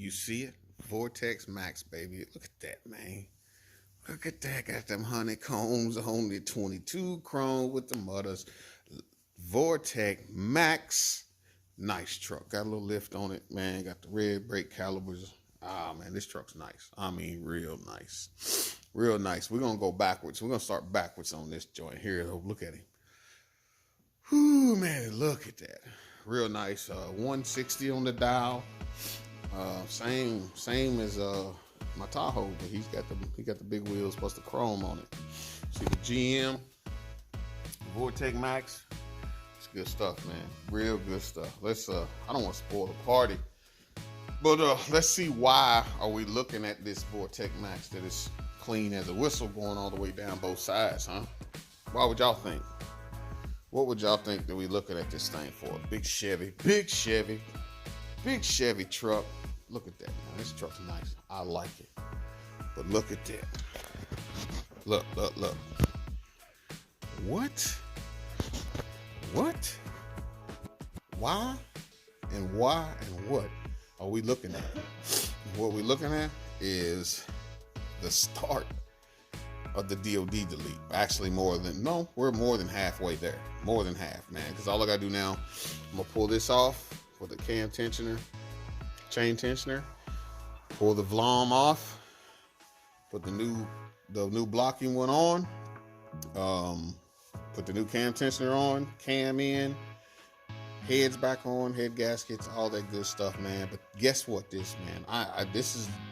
You see it? Vortex Max, baby. Look at that, man. Look at that. Got them honeycombs on the 22 chrome with the mutters. Vortex Max. Nice truck. Got a little lift on it, man. Got the red brake calipers. Ah, man, this truck's nice. I mean, real nice. Real nice. We're going to go backwards. We're going to start backwards on this joint here. Look at him. Whoo, man, look at that. Real nice. 160 on the dial. Same as my Tahoe, but he got the big wheels plus the chrome on it. See the GM Vortex Max. It's good stuff, man. Real good stuff. Let's I don't want to spoil the party, but let's see why are we looking at this Vortex Max that is clean as a whistle going all the way down both sides, huh? Why would y'all think? What would y'all think that we looking at this thing for? Big Chevy truck. Look at that, man. This truck's nice. I like it. But look at that. Look. What? Why and what are we looking at? What we're looking at is the start of the DOD delete. Actually, we're more than halfway there. More than half, man. Because all I gotta do now, I'm gonna pull this off with the chain tensioner, pull the Vlom off, put the new blocking one on, put the new cam tensioner on, cam in, heads back on, head gaskets, all that good stuff, man. But guess what, this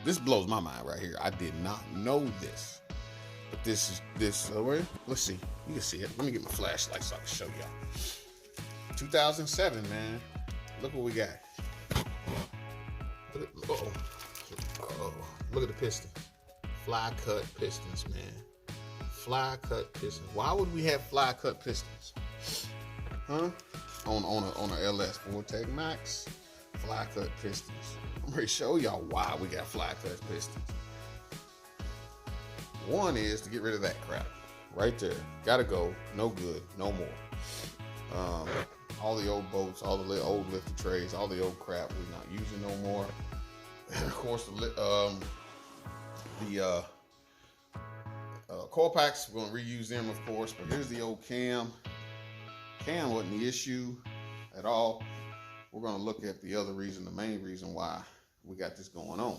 this blows my mind right here. I did not know this. But this let's see. You can see it. Let me get my flashlight so I can show y'all. 2007, man. Look what we got. Look at the piston. Fly cut pistons, man. Fly cut pistons. Why would we have fly cut pistons? Huh? On a LS Vortex Max, fly cut pistons. I'm ready to show y'all why we got fly cut pistons. One is to get rid of that crap right there. Gotta go. No good. No more. All the old boats, all the old lifter trays, all the old crap we're not using no more. And of course, the coil packs, we're gonna reuse them, of course. But here's the old cam. Cam wasn't the issue at all. We're gonna look at the other reason, the main reason why we got this going on.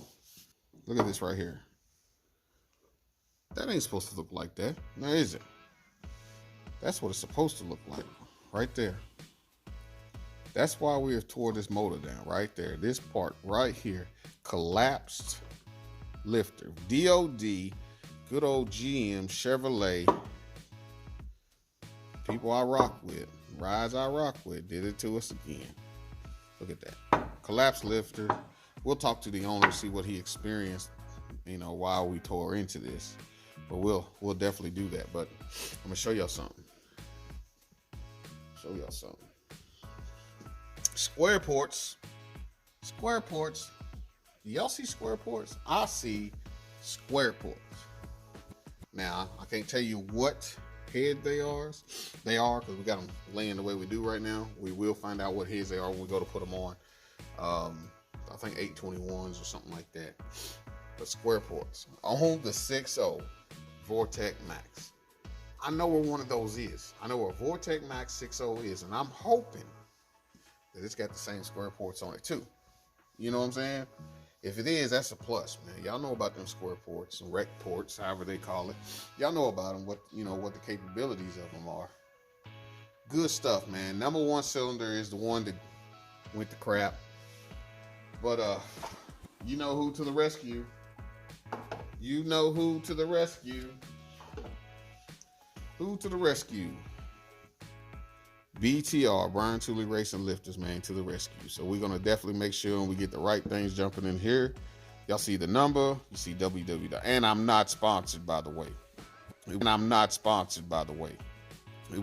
Look at this right here. That ain't supposed to look like that. Now is it? That's what it's supposed to look like. Right there. That's why we have tore this motor down. Right there. This part right here. Collapsed lifter. DOD. Good old GM Chevrolet. People I rock with. Rides I rock with. Did it to us again. Look at that. Collapsed lifter. We'll talk to the owner, see what he experienced, while we tore into this. But we'll definitely do that. But I'm gonna show y'all something. Square ports. Y'all see square ports? I see square ports. Now I can't tell you what head they are because we got them laying the way we do right now. We will find out what heads they are when we go to put them on. I think 821s or something like that. But square ports on the 6.0 Vortex Max. I know where one of those is. I know where Vortex Max 6.0 is, and I'm hoping that it's got the same square ports on it too. You know what I'm saying? If it is, that's a plus, man. Y'all know about them square ports and rec ports, however they call it. Y'all know about them, what the capabilities of them are. Good stuff, man. Number one cylinder is the one that went to crap. But you know who to the rescue? You know who to the rescue? Who to the rescue? BTR, Brian Tooley Racing Lifters, man, to the rescue. So we're going to definitely make sure we get the right things jumping in here. Y'all see the number. You see www. And I'm not sponsored, by the way.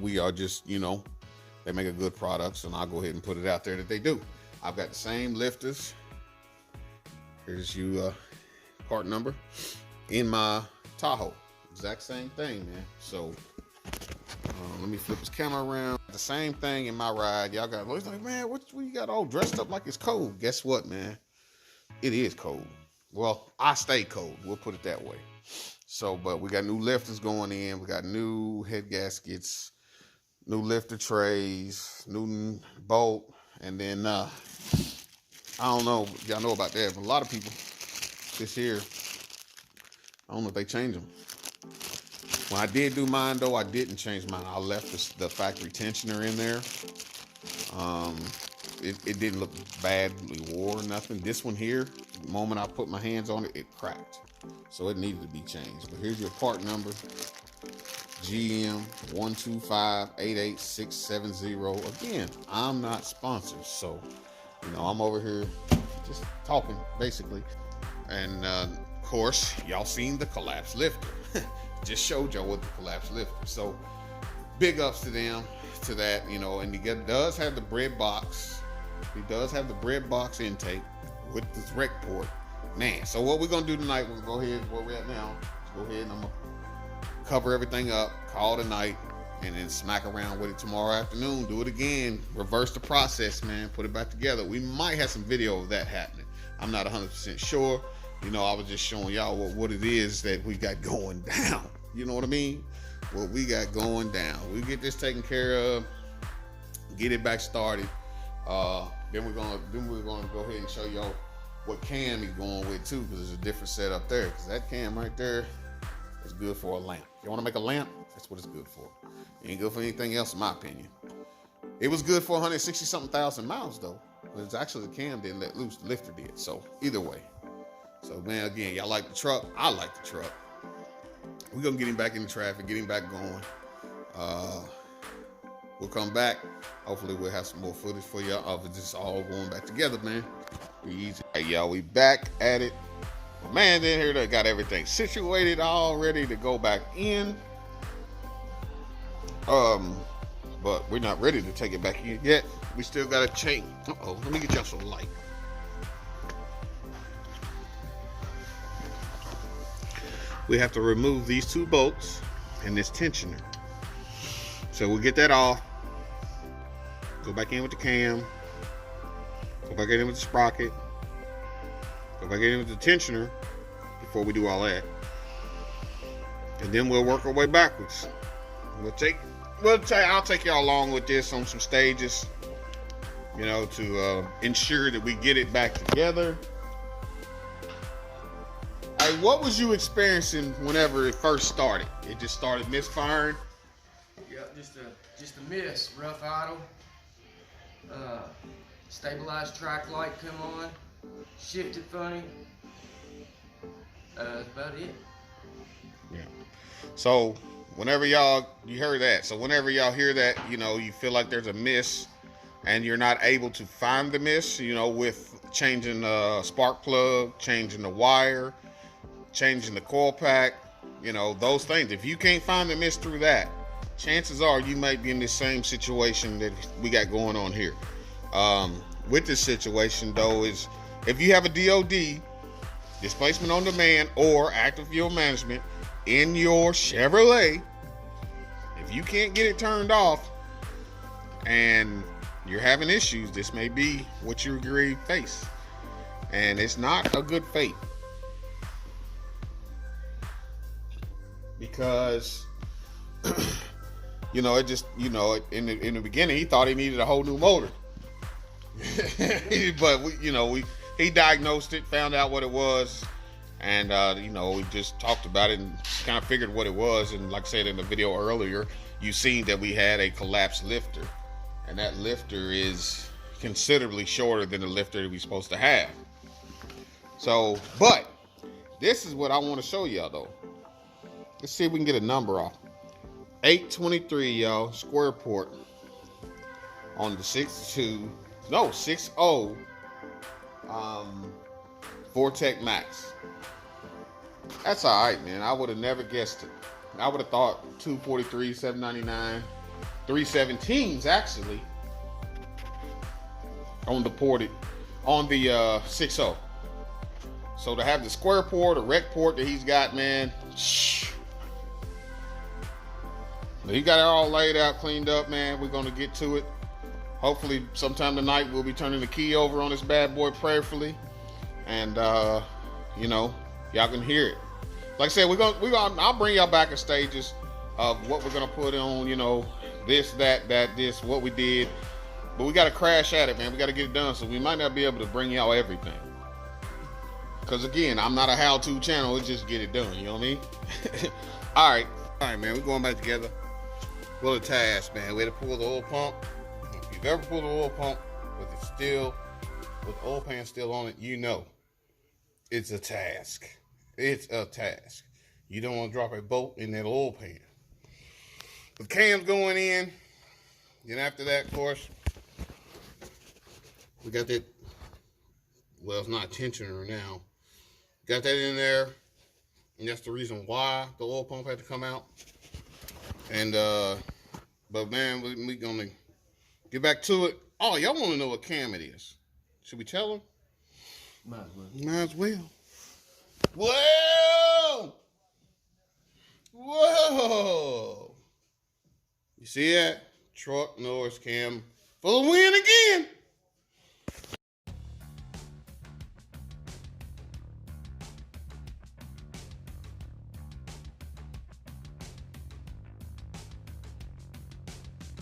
We are just, they make a good product, so I'll go ahead and put it out there that they do. I've got the same lifters. Here's you part number in my Tahoe. Exact same thing, man. So let me flip this camera around. The same thing in my ride. Y'all got like, man, what you got all dressed up like it's cold? Guess what, man? it is cold. Well, I stay cold. We'll put it that way. So, but we got new lifters going in. We got new head gaskets, new lifter trays, new bolt, and then I don't know if y'all know about that, but a lot of people this here, I don't know if they change them. When I did do mine though, I didn't change mine. I left the factory tensioner in there. It didn't look badly wore or nothing. This one here, the moment I put my hands on it, it cracked. So it needed to be changed. But here's your part number. GM 125-88670. Again, I'm not sponsored. So, you know, I'm over here just talking basically. And of course, y'all seen the collapsed lifter. Just showed y'all what the collapsed lifter. So big ups to them, to that, you know, and he does have the bread box. He does have the bread box intake with this rec port. Man, so what we're gonna do tonight, we're gonna go ahead where we're at now. Go ahead and I'm gonna cover everything up, call it a night, and then smack around with it tomorrow afternoon. Do it again, reverse the process, man, put it back together. We might have some video of that happening. I'm not 100% sure. You know, I was just showing y'all what it is that we got going down. You know what I mean? What we got going down. We get this taken care of, get it back started. Then we're gonna go ahead and show y'all what cam he's going with too, because there's a different setup there. Because that cam right there is good for a lamp. If you want to make a lamp, that's what it's good for. It ain't good for anything else, in my opinion. It was good for 160 something thousand miles though. But it's actually the cam didn't let loose, the lifter did. So either way. So man, again, y'all like the truck? I like the truck. We're gonna get him back in the traffic, get him back going. We'll come back. Hopefully we'll have some more footage for y'all of it just all going back together, man. Be easy. Hey, y'all, we back at it. The man in here that got everything situated, all ready to go back in. But we're not ready to take it back in yet. We still got to change. Uh-oh, let me get y'all some light. We have to remove these two bolts and this tensioner. So we'll get that off. Go back in with the cam. Go back in with the sprocket. Go back in with the tensioner before we do all that. And then we'll work our way backwards. I'll take y'all along with this on some stages, you know, to ensure that we get it back together. Hey, what was you experiencing whenever it first started? It just started misfiring? Yep, just a miss. Rough idle. Stabilized track light come on. Shifted funny. That's about it. Yeah. So whenever you heard that. So whenever y'all hear that, you know, you feel like there's a miss and you're not able to find the miss, you know, with changing the spark plug, changing the wire, changing the coil pack, you know, those things. If you can't find the miss through that, chances are you might be in the same situation that we got going on here. With this situation though, is if you have a DOD, displacement on demand, or active fuel management in your Chevrolet, if you can't get it turned off and you're having issues, this may be what you agree face. And it's not a good fate. Because you know, it just, you know, in the beginning he thought he needed a whole new motor. But he diagnosed it, found out what it was, and you know, we just talked about it and kind of figured what it was. And like I said in the video earlier, you seen that we had a collapsed lifter, and that lifter is considerably shorter than the lifter that we're supposed to have. So, but this is what I want to show y'all though. Let's see if we can get a number off. 823, y'all, square port on the 60 Vortex Max. That's all right, man. I would have never guessed it. I would have thought 243, 799, 317s actually on the ported on the 60. So to have the square port, a rec port that he's got, man. But he got it all laid out, cleaned up, man. We're gonna get to it. Hopefully sometime tonight we'll be turning the key over on this bad boy prayerfully. and you know, y'all can hear it. Like I said, I'll bring y'all back in stages of what we're gonna put on. You know, this, that, this, what we did. But we gotta crash at it, man. We gotta get it done. So we might not be able to bring y'all everything. Cause again, I'm not a how-to channel. It's just get it done. You know what I mean? All right, man. We're going back together. Well, the task, man. We had to pull the oil pump. If you've ever pulled the oil pump with the oil pan still on it, you know it's a task. It's a task. You don't want to drop a bolt in that oil pan. The cam's going in. Then after that, of course, we got that. Well, it's not tensioner now. Got that in there, and that's the reason why the oil pump had to come out. And but man, we gonna get back to it. Oh, y'all want to know what cam it is? Should we tell them? Might as well. Might as well. Whoa! Whoa! You see that? Truck Norris cam for the win again.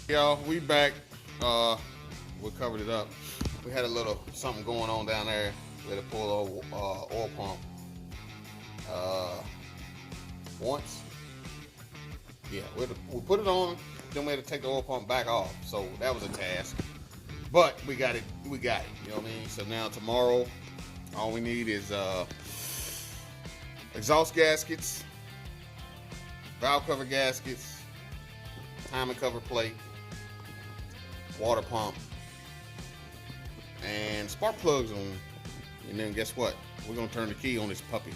Y'all, we back. We covered it up. We had a little something going on down there. We had to pull the oil pump once. Yeah, we put it on, then we had to take the oil pump back off. So that was a task. But we got it. You know what I mean? So now tomorrow, all we need is exhaust gaskets, valve cover gaskets, timing cover plate, water pump, and spark plugs on. And then guess what? We're gonna turn the key on this puppy.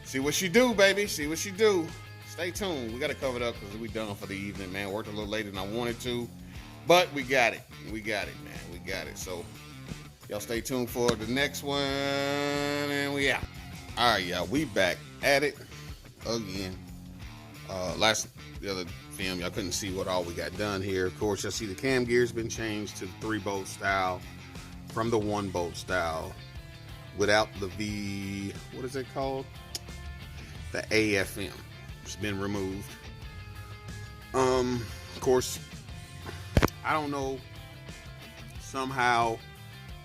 See what she do, baby. See what she do. Stay tuned. We gotta cover it up because we done for the evening, man. Worked a little later than I wanted to, but we got it. We got it, man. We got it. So y'all stay tuned for the next one, and we out. All right, y'all. We back at it again. The other film, y'all couldn't see what all we got done here. Of course, you'll see the cam gear's been changed to the 3-bolt style from the 1-bolt style without the what is it called? The AFM. It's been removed. Of course, I don't know. Somehow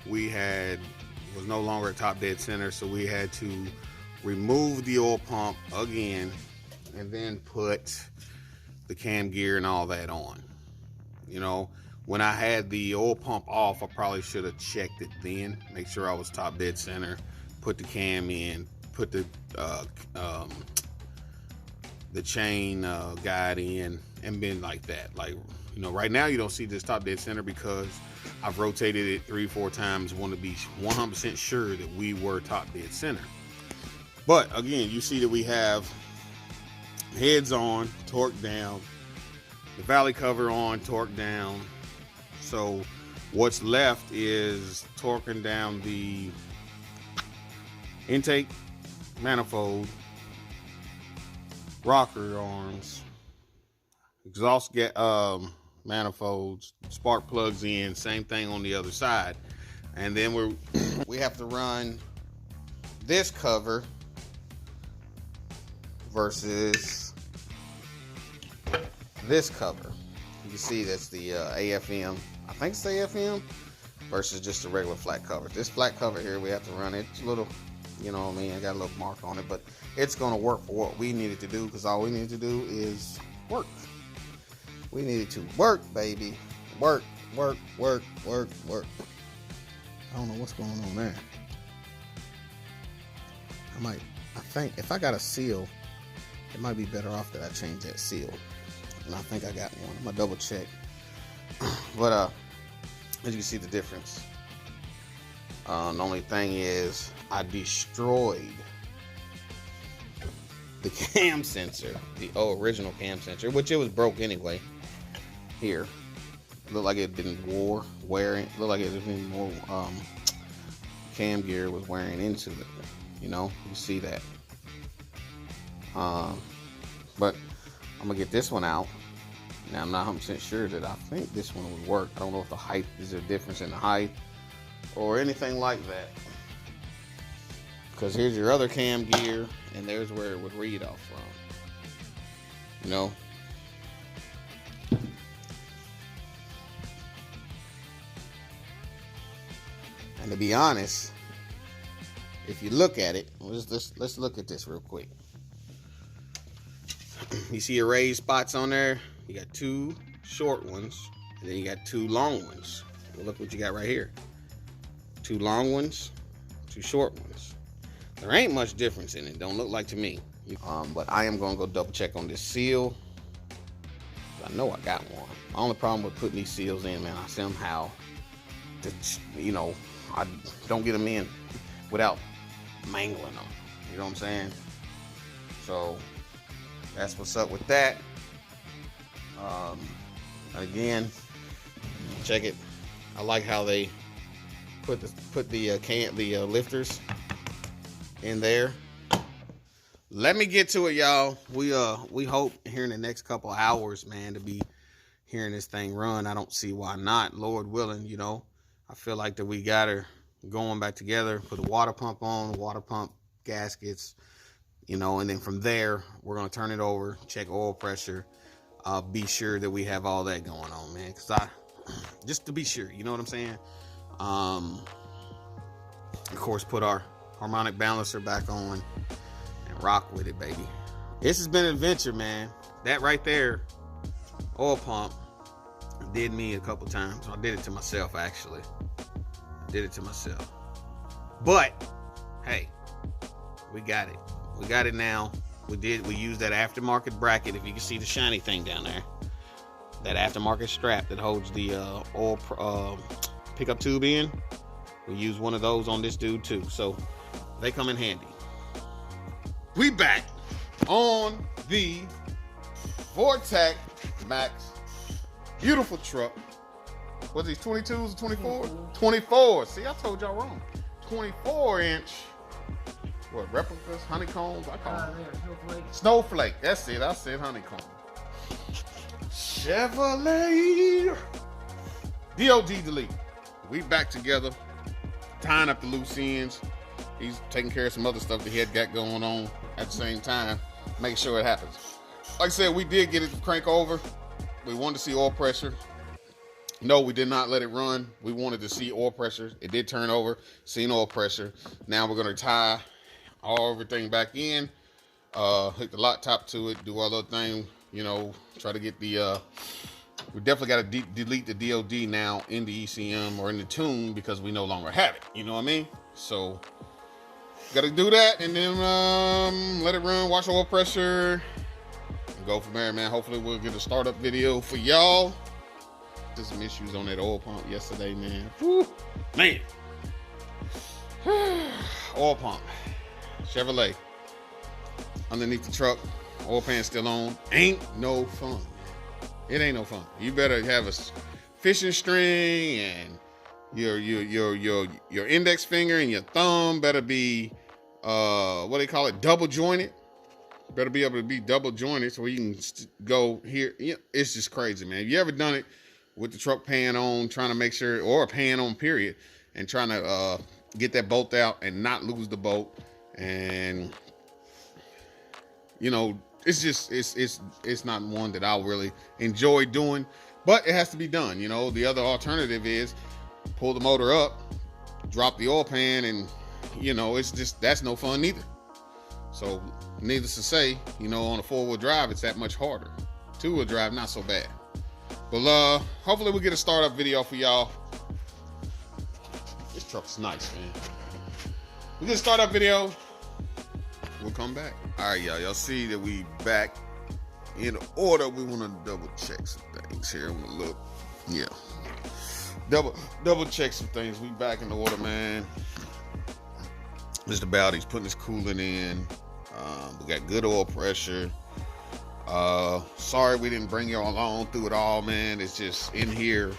was no longer a top dead center, so we had to remove the oil pump again and then put the cam gear and all that on. You know, when I had the oil pump off, I probably should have checked it then, make sure I was top dead center, put the cam in, put the chain guide in, and been like that. Like, you know, right now you don't see this top dead center because I've rotated it 3-4 times. Want to be 100% sure that we were top dead center. But again, you see that we have heads on, torque down, the valley cover on, torque down. So what's left is torquing down the intake manifold, rocker arms, exhaust manifolds, spark plugs in, same thing on the other side. And then we have to run this cover versus this cover. You can see that's the AFM. I think it's the AFM versus just a regular flat cover. This flat cover here, we have to run it. It's a little, you know what I mean, I got a little mark on it, but it's gonna work for what we needed to do, because all we need to do is work. We needed to work, baby. Work. I don't know what's going on there. I think if I got a seal, it might be better off that I change that seal. And I think I got one. I'm gonna double check. But as you can see the difference. The only thing is I destroyed the cam sensor, the original cam sensor, which it was broke anyway. Here, looked like it didn't wearing. Looked like it didn't more cam gear was wearing into it. You know, you see that. But I'm gonna get this one out. Now I'm not 100% sure that I think this one would work. I don't know if the height is a difference in the height or anything like that. Because here's your other cam gear, and there's where it would read off from. You know? And to be honest, if you look at it, let's look at this real quick. You see your raised spots on there? You got 2 short ones, and then you got 2 long ones. Well, look what you got right here. 2 long ones, 2 short ones. There ain't much difference in it. Don't look like to me. But I am gonna go double check on this seal. I know I got one. My only problem with putting these seals in, man, I somehow, you know, I don't get them in without mangling them. You know what I'm saying? So that's what's up with that. Again, check it. I like how they put the lifters in there. Let me get to it, y'all. We hope here in the next couple hours, man, to be hearing this thing run. I don't see why not. Lord willing, you know. I feel like that we got her going back together. Put the water pump on, water pump gaskets, you know, and then from there we're gonna turn it over, check oil pressure, be sure that we have all that going on, man. Just to be sure, you know what I'm saying. Of course, put our harmonic balancer back on and rock with it, baby. This has been an adventure, man. That right there, oil pump, did me a couple times. I did it to myself, actually. I did it to myself. But hey, we got it. We got it now. We used that aftermarket bracket. If you can see the shiny thing down there, that aftermarket strap that holds the oil pickup tube in. We use one of those on this dude too, so they come in handy. We back on the Vortex Max. Beautiful truck. Was these 22s or 24? 24. See, I told y'all wrong. 24-inch. What, replicas, honeycombs? I call them. Snowflake. That's it. I said honeycomb. Chevrolet. DOD delete. We back together, tying up the loose ends. He's taking care of some other stuff that he had got going on at the same time. Make sure it happens. Like I said, we did get it to crank over. We wanted to see oil pressure. No, we did not let it run. We wanted to see oil pressure. It did turn over, seen oil pressure. Now we're gonna tie everything back in, hook the lock top to it, do all other thing, you know, try to get the, we definitely got to delete the DOD now in the ECM or in the tune because we no longer have it, you know what I mean? So, got to do that and then let it run, watch oil pressure, and go from there, man. Hopefully we'll get a startup video for y'all. There's some issues on that oil pump yesterday, man. Whew, man. Oil pump. Chevrolet. Underneath the truck. Oil pan still on. Ain't no fun. It ain't no fun. You better have a fishing string and your index finger and your thumb better be what do they call it? Double jointed. Better be able to be double jointed so you can go here. Yeah, it's just crazy, man. Have you ever done it with the truck pan on, trying to make sure, or a pan on period, and trying to get that bolt out and not lose the bolt? And you know, it's just it's not one that I'll really enjoy doing, but it has to be done. You know, the other alternative is pull the motor up, drop the oil pan, and you know, it's just, that's no fun either. So needless to say, you know, on a 4-wheel drive it's that much harder. 2-wheel drive not so bad. But hopefully we'll get a startup video for y'all. This truck's nice, man. We get a startup video, we'll come back. All right, y'all see that we back in order. We want to double check some things here. I'm gonna look. Yeah, double check some things. We back in the order, man. Mr. Bowdy's putting his coolant in. We got good oil pressure. Sorry we didn't bring y'all along through it all, man. It's just in here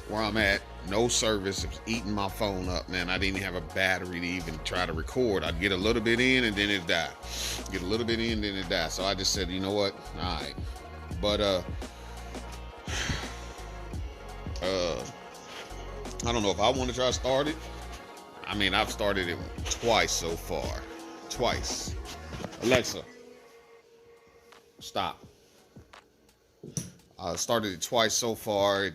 where I'm at, no service. It was eating my phone up, man. I didn't have a battery to even try to record. I'd get a little bit in and then it'd die. Get a little bit in, then it'd die. So I just said, you know what? All right. But I don't know if I want to try to start it. I mean, I've started it twice so far. Twice. Alexa, stop. I started it twice so far.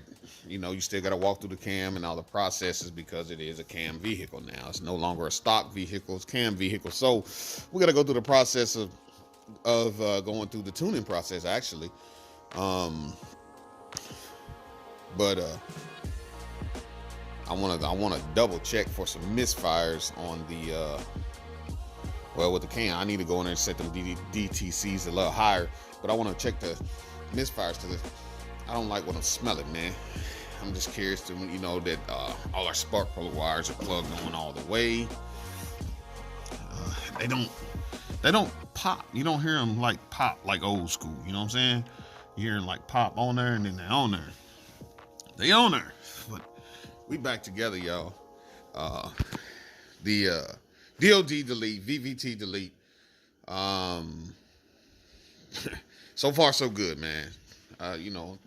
You know, you still got to walk through the cam and all the processes because it is a cam vehicle now. It's no longer a stock vehicle, it's cam vehicle. So we got to go through the process of going through the tuning process, actually. But I want to double check for some misfires on the well, with the cam. I need to go in there and set them DTCs a little higher, but I want to check the misfires because I don't like what I'm smelling, man. I'm just curious to, you know, that all our spark plug wires are plugged on all the way. They don't pop. You don't hear them like pop like old school. You know what I'm saying? You hear them like pop on there and then they're on there. They on there. But we back together, y'all. The DOD delete, VVT delete. So far so good, man. You know,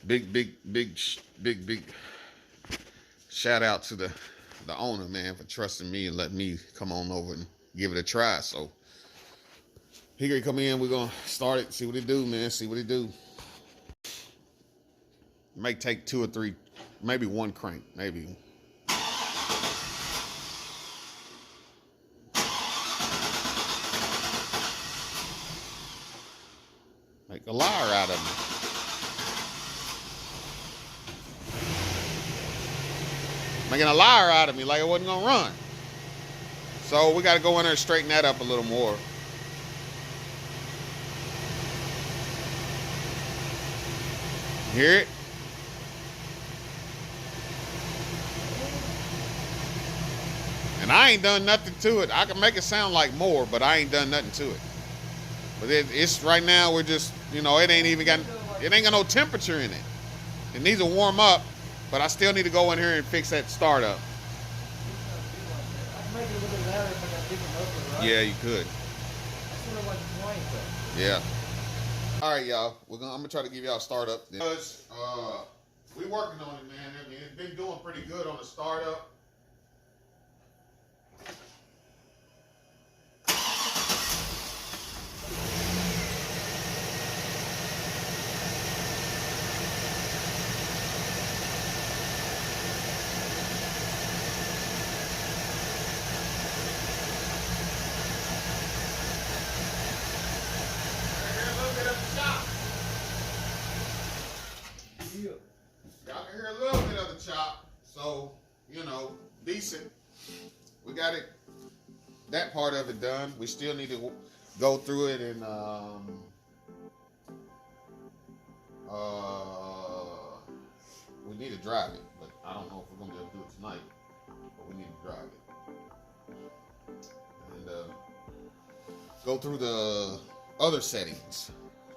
big shout out to the owner, man, for trusting me and letting me come on over and give it a try. So he gonna come in, we're gonna start it, see what it do, man. See what it do. It may take 2 or 3, maybe 1 crank, maybe. Make a liar out of me. Making a liar out of me like it wasn't gonna run. So we gotta go in there and straighten that up a little more. Hear it? And I ain't done nothing to it. I can make it sound like more, but I ain't done nothing to it. But it's right now, we're just, you know, it ain't got no temperature in it. It needs to warm up, but I still need to go in here and fix that startup. Yeah, you could. Yeah. All right, y'all. I'm gonna try to give y'all a startup. Because we working on it, man. I mean, it's been doing pretty good on the startup. Y'all can hear a little bit of the chop, so, you know, decent. We got it, that part of it done. We still need to go through it and we need to drive it, but I don't know if we're gonna be able to do it tonight, but we need to drive it. And go through the other settings,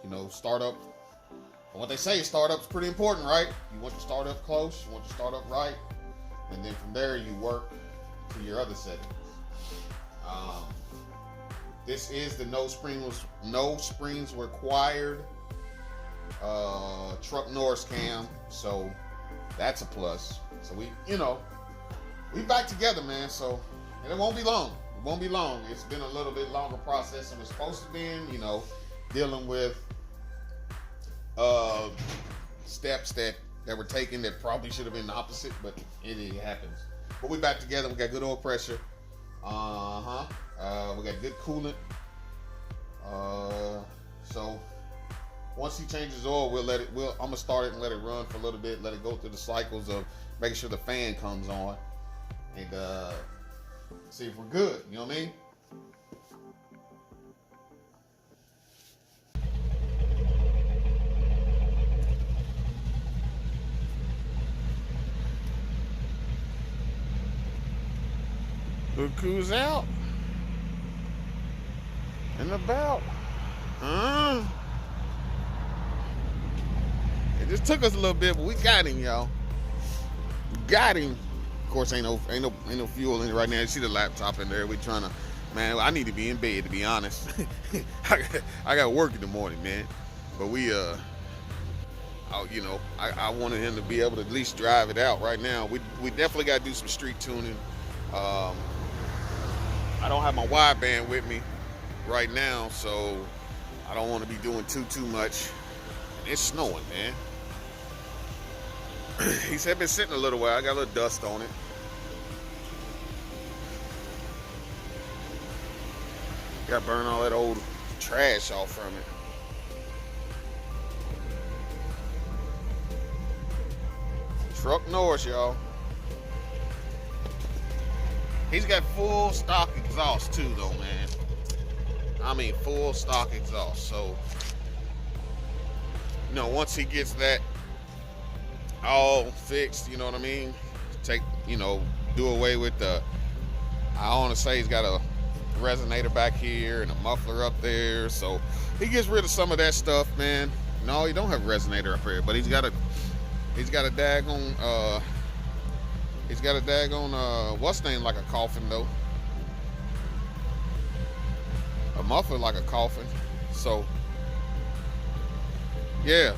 you know, startup. And what they say is startup's pretty important, right? You want your startup close, you want your startup right, and then from there you work to your other settings. This is the no springs required truck Norris cam, so that's a plus. So we back together, man. So, and it won't be long. It won't be long. It's been a little bit longer process than it's supposed to be, you know, dealing with steps that were taken that probably should have been the opposite, but it happens. But we back together. We got good oil pressure. We got good coolant. So once he changes oil, I'm gonna start it and let it run for a little bit, let it go through the cycles of making sure the fan comes on, and see if we're good. You know what I mean? Look who's out and about. It just took us a little bit, but we got him, y'all. We got him. Of course, ain't no fuel in it right now. You see the laptop in there. We trying to, man. I need to be in bed, to be honest. I got work in the morning, man. But we I wanted him to be able to at least drive it out right now. We definitely got to do some street tuning. Um, I don't have my wideband with me right now, so I don't want to be doing too much. It's snowing, man. He said been sitting a little while. I got a little dust on it. Got to burn all that old trash off from it. Truck Norris, y'all. He's got full stock exhaust too, though, man. I mean, full stock exhaust. So, you know, once he gets that all fixed, you know what I mean? Take, you know, do away with the, I want to say he's got a resonator back here and a muffler up there. So he gets rid of some of that stuff, man. No, he don't have a resonator up here, but he's got a daggone, what's name like a coffin though. A muffler like a coffin. So, yeah.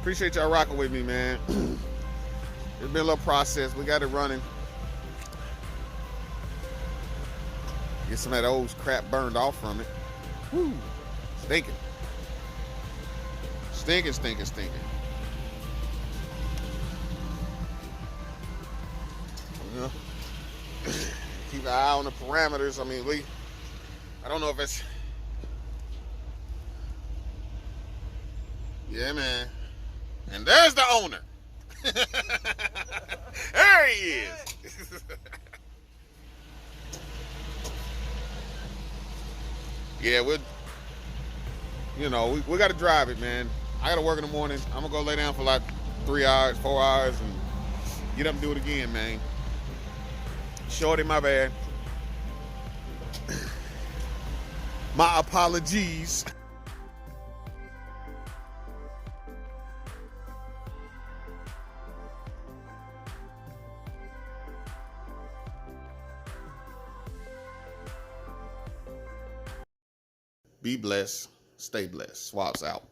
Appreciate y'all rocking with me, man. It's been a little process. We got it running. Get some of that old crap burned off from it. Woo. Stinking. Stinking. You know? Keep an eye on the parameters. I mean, I don't know if it's... Yeah, man. And there's the owner. There he is. Yeah, we got to drive it, man. I got to work in the morning. I'm going to go lay down for like 3 hours, 4 hours, and get up and do it again, man. Shorty, my bad. My apologies. Be blessed. Stay blessed. Swaps out.